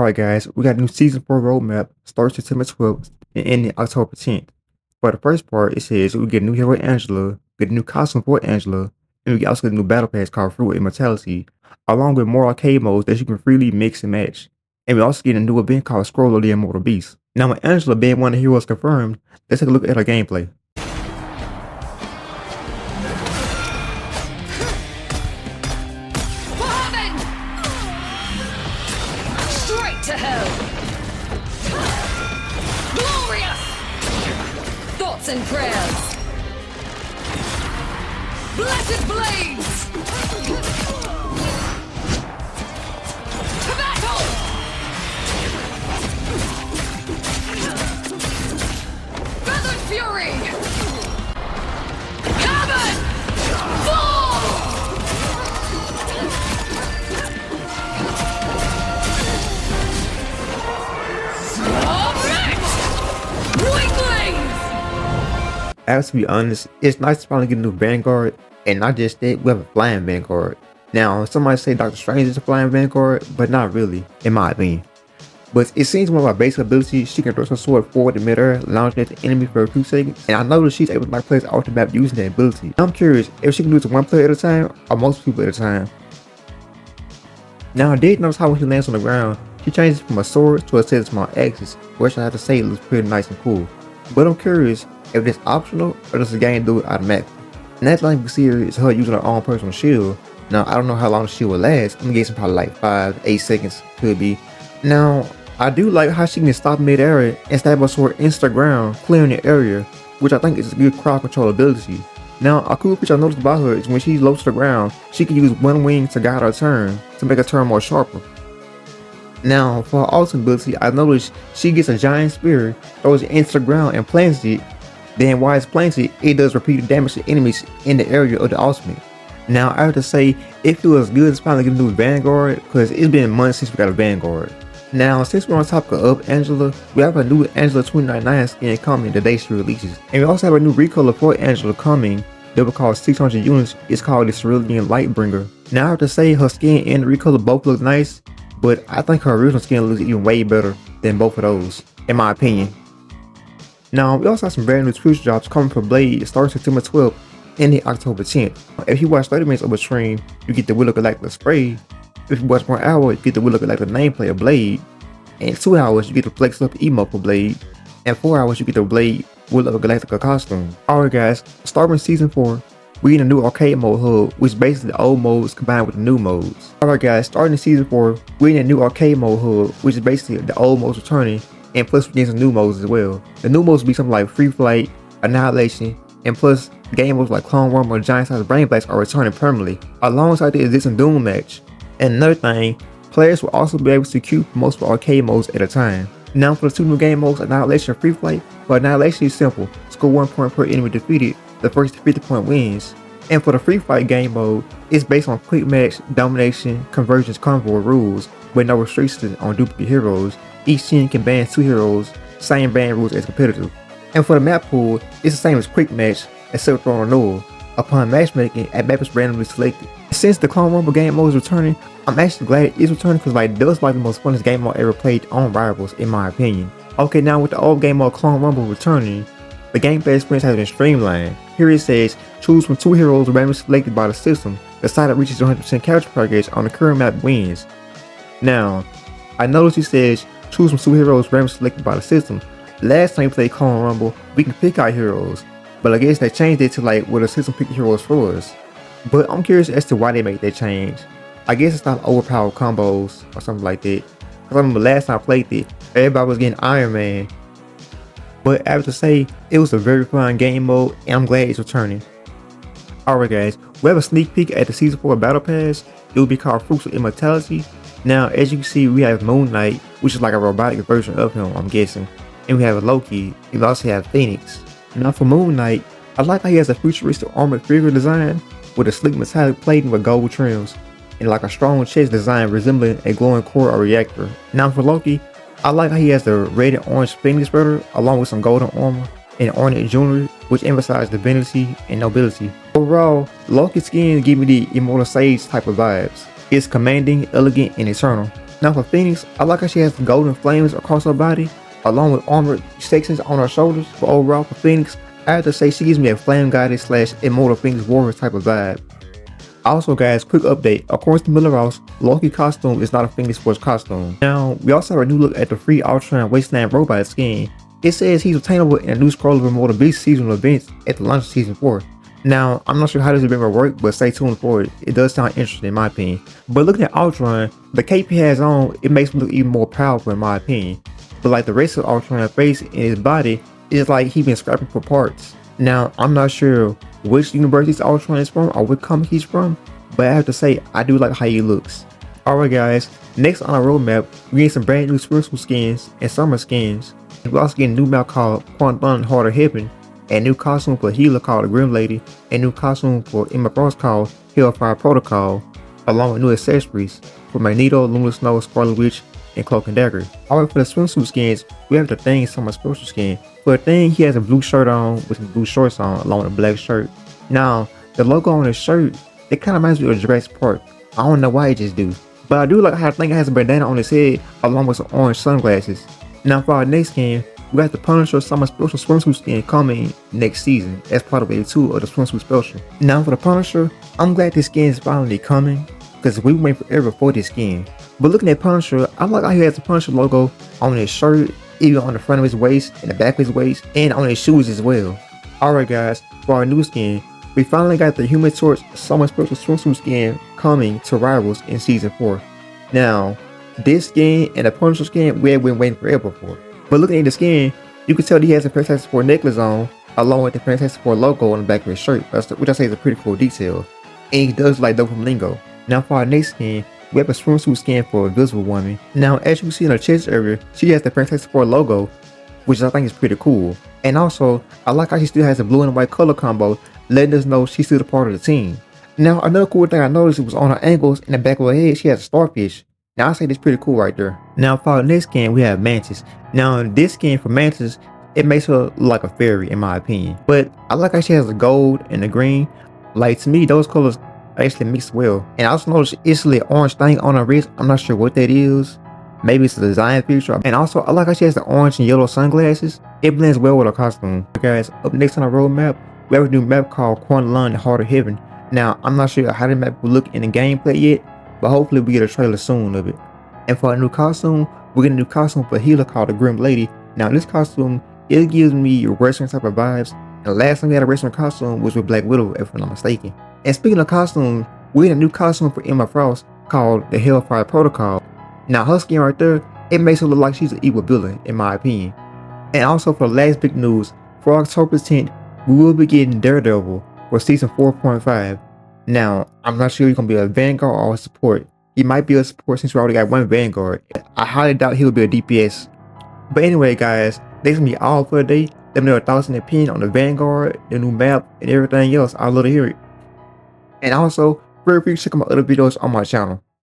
Alright guys, we got a new Season 4 roadmap, starts September 12th and ending October 10th. For the first part, it says we get a new hero Angela, get a new costume for Angela, and we also get a new battle pass called Fruit Immortality, along with more arcade modes that you can freely mix and match. And we also get a new event called Scroll of the Immortal Beast. Now with Angela being one of the heroes confirmed, let's take a look at her gameplay. To hell! Glorious! Thoughts and prayers! Blessed blades! To battle! Feathered fury! Heaven! Fall! I have to be honest, it's nice to finally get a new Vanguard, and not just that, we have a flying Vanguard. Now, somebody say Doctor Strange is a flying Vanguard, but not really, in my opinion. But it seems one of our basic abilities, she can throw her sword forward in midair, launching at the enemy for 2 seconds, and I noticed she's able to knock players off the map using that ability. I'm curious if she can do it to one player at a time, or most people at a time. Now, I did notice how when she lands on the ground, she changes from a sword to a set of small axes, which I have to say looks pretty nice and cool. But I'm curious if it's optional or does the game do it automatically. And that thing we see here is her using her own personal shield. Now I don't know how long the shield will last. I'm guessing probably like 5 to 8 seconds could be. Now I do like how she can stop mid-area and stab her sword into the ground, clearing the area, which I think is a good crowd control ability. Now a cool feature I noticed about her is when she's low to the ground, she can use one wing to guide her turn to make her turn more sharper. Now for her ultimate ability, I noticed she gets a giant spear, throws it into the ground and plants it. Then while it's planted, it does repeated damage to enemies in the area of the ultimate. Now I have to say, it feels good to finally get a new Vanguard because it's been months since we got a Vanguard. Now since we're on topic of Angela, we have a new Angela 2099 skin coming the day she releases. And we also have a new recolor for Angela coming that will cost 600 units. It's called the Cerulean Lightbringer. Now I have to say her skin and the recolor both look nice, but I think her original skin looks even way better than both of those, in my opinion. Now, we also have some brand new Twitch drops coming for Blade starting September 12th, ending October 10th. If you watch 30 minutes of a stream, you get the Willow Galactic spray. If you watch 1 hour, you get the Willow Galactic nameplate of Blade. And 2 hours, you get the Flex Up emote for Blade. And 4 hours, you get the Blade Willow Galactica costume. Alright guys, starting Season 4, we get a new arcade mode hub, which is basically the old modes combined with the new modes. Alright guys, starting Season 4, we get a new arcade mode hub, which is basically the old modes returning. And plus we get some new modes as well. The new modes will be something like Free Flight, Annihilation, and plus game modes like Clone Worm or Giant Size Brain Blast are returning permanently, alongside the existing Doom match. And another thing, players will also be able to queue for multiple arcade modes at a time. Now for the 2 new game modes, Annihilation and Free Flight, for Annihilation is simple, score 1 point per enemy defeated, the first to 50 point wins. And for the Free Flight game mode, it's based on quick match, domination, convergence convoy rules, with no restrictions on duplicate heroes. Each team can ban 2 heroes, same ban rules as competitive. And for the map pool, it's the same as quick match, except for renewal. Upon matchmaking, a map is randomly selected. Since the Clone Rumble game mode is returning, I'm actually glad it is returning because it does like the most funnest game mode ever played on Rivals, in my opinion. Okay, now with the old game mode Clone Rumble returning, the gameplay experience has been streamlined. Here it says, choose from 2 heroes randomly selected by the system. The side that reaches 100% character progress on the current map wins. Now, I noticed it says, choose from 2 heroes randomly selected by the system. Last time we played Clone Rumble, we can pick our heroes, but I guess they changed it to like where the system pick heroes for us. But I'm curious as to why they made that change. I guess it's not overpowered combos or something like that. Cause I remember last time I played it, everybody was getting Iron Man. But I have to say, it was a very fun game mode and I'm glad it's returning. Alright guys, we have a sneak peek at the Season 4 Battle Pass. It will be called Fruits of Immortality. Now, as you can see, we have Moon Knight, which is like a robotic version of him, I'm guessing. And we have Loki, and we also have Phoenix. Now for Moon Knight, I like how he has a futuristic armored figure design with a sleek metallic plating with gold trims, and like a strong chest design resembling a glowing core or reactor. Now for Loki, I like how he has the red and orange Phoenix spreader along with some golden armor and ornate jewelry, which emphasize divinity and nobility. Overall, Loki's skin give me the Immortal Sage type of vibes. It's commanding, elegant, and eternal. Now for Phoenix, I like how she has the golden flames across her body, along with armored sections on her shoulders. But overall for Phoenix, I have to say she gives me a flame goddess / immortal Phoenix warrior type of vibe. Also guys, quick update, according to Miller Ross, Loki's costume is not a Phoenix Force costume. Now, we also have a new look at the free Ultron Wasteland robot skin. It says he's obtainable in a new Scroll of Immortal Beast seasonal events at the launch of season 4. Now, I'm not sure how this event will work, but stay tuned for it. It does sound interesting in my opinion. But looking at Ultron, the cape he has on, it makes him look even more powerful in my opinion. But like the rest of Ultron's face and his body, it's like he's been scrapping for parts. Now, I'm not sure which universe Ultron is from or what comic he's from, but I have to say, I do like how he looks. Alright guys, next on our roadmap, we get some brand new spiritual skins and summer skins. We also get a new map called Quantum Heart of Heaven, a new costume for Healer called the Grim Lady, a new costume for Emma Frost called Hellfire Protocol, along with new accessories for Magneto, Luna Snow, Scarlet Witch, and Cloak and Dagger. Alright, for the swimsuit skins, we have the Thing Summer Special skin. For the Thing, he has a blue shirt on with some blue shorts on, along with a black shirt. Now, the logo on his shirt, it kind of reminds me of Jurassic Park. I don't know why it just do. But I do like how the Thing has a bandana on his head, along with some orange sunglasses. Now for our next skin, we got the Punisher Summer Special swimsuit skin coming next season as part of Wave 2 of the swimsuit special. Now for the Punisher, I'm glad this skin is finally coming, because we've been waiting forever for this skin. But looking at Punisher, I like how he has the Punisher logo on his shirt, even on the front of his waist, and the back of his waist, and on his shoes as well. Alright guys, for our new skin, we finally got the Human Torch Summer Special swimsuit skin coming to Rivals in season 4. Now, this skin and the Punisher skin we have been waiting forever for. But looking at the skin, you can tell that he has a Fantastic Four necklace on, along with the Fantastic Four logo on the back of his shirt, which I say is a pretty cool detail. And he does like Doflamingo. Now for our next skin, we have a swimsuit skin for Invisible Woman. Now as you can see in her chest area, she has the Fantastic Four logo, which I think is pretty cool. And also, I like how she still has a blue and white color combo, letting us know she's still a part of the team. Now another cool thing I noticed was on her ankles in the back of her head, she has a starfish. Now I say this pretty cool right there. Now for our next skin, we have Mantis. Now this skin for Mantis, it makes her look like a fairy in my opinion. But I like how she has the gold and the green. Like to me, those colors actually mix well. And I also noticed it's an orange thing on her wrist. I'm not sure what that is. Maybe it's a design feature. And also I like how she has the orange and yellow sunglasses. It blends well with her costume. Guys, up next on our roadmap, we have a new map called Quantum Heart of Heaven. Now I'm not sure how the map will look in the gameplay yet, but hopefully we get a trailer soon of it. And for a new costume, we get a new costume for Healer called the Grim Lady. Now this costume, it gives me Western type of vibes. And the last time we had a Western costume was with Black Widow, if I'm not mistaken. And speaking of costumes, we had a new costume for Emma Frost called the Hellfire Protocol. Now her skin right there, it makes her look like she's an evil villain in my opinion. And also for the last big news, for October 10th, we will be getting Daredevil for season 4.5. Now, I'm not sure he's going to be a Vanguard or a support. He might be a support since we already got one Vanguard. I highly doubt he'll be a DPS. But anyway guys, that's going to be all for today. Let me know your thoughts and opinion on the Vanguard, the new map, and everything else. I'd love to hear it. And also, feel free to check out my other videos on my channel.